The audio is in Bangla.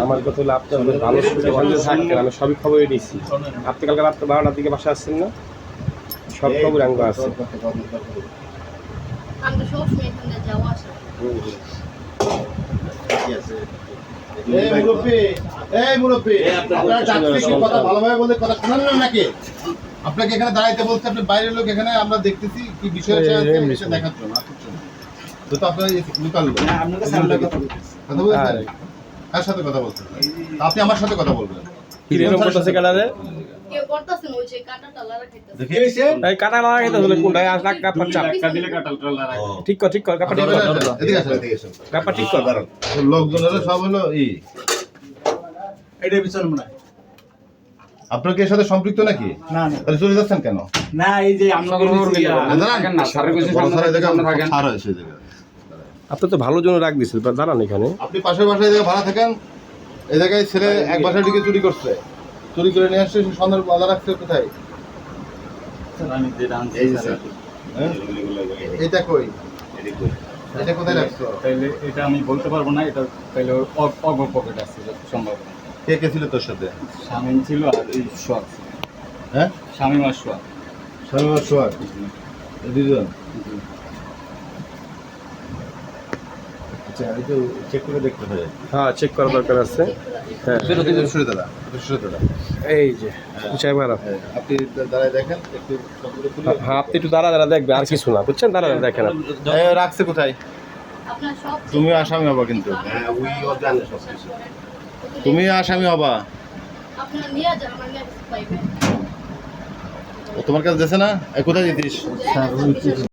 আমার কথা হলো আপনি ভালো সুবিধা থাকতেন, আমি সবই খবরই নিচ্ছি। আপনি কালকে রাত্রে 12টার দিকে বাসা আসছেন না? সব খবর আঙ্গ আছে। আপনাকে এখানে দাঁড়াইতে বলছে, আপনি বাইরের লোক, এখানে আমরা দেখতেছি কি বিষয় আছে দেখার জন্য। তো আপনার লুকালো কথা বলছেন, কার সাথে কথা বলছেন? আপনি আমার সাথে কথা বলবেন। লোকজনের সব হলো আপনার কি এর সাথে সম্পৃক্ত নাকি? না তাহলে চলে যাচ্ছেন কেন? না, এই যে আমরা আপনি তো ভালো জন্য রাখ দিয়েছিল, দাঁড়ান এখানে। আপনি পাশের বাসায় ভাড়া থাকেন, এই জায়গায় ছেলে এক বাসায় ঢুকে চুরি করছে, চুরি করে নিয়ে আসছে, সন্ধ্যার বাধা রাখছে কোথায়? এটা কই, এটা কোথায় রাখছো? তাইলে এটা আমি বলতে পারবো না, এটা তাইলে অগ পকেট আছে যত সম্ভব। কে কে ছিল তোর সাথে? শামিম ছিল আর এই সোয়াক ছিল। হ্যাঁ, শামিম আর সোয়াক। শামিম আর সোয়াক দুজন। আচ্ছা, একটু চেক করে দেখতে হবে। হ্যাঁ, চেক করার দরকার আছে। হ্যাঁ, সরে দাদা, এই যে চাই মারা। আপনি দাঁড়ায় দেখেন একটু। হ্যাঁ, আপনি একটু দাঁড়া দেখবেন, আর কিছু না, বুঝছেন? দাঁড়া দেখেন। রাখছে কোথায়? তুমি আসামি হবা, কিন্তু তুমি আসামি হবা। ও তোমার কাছে দিয়েছে না? কোথায় দিতিস?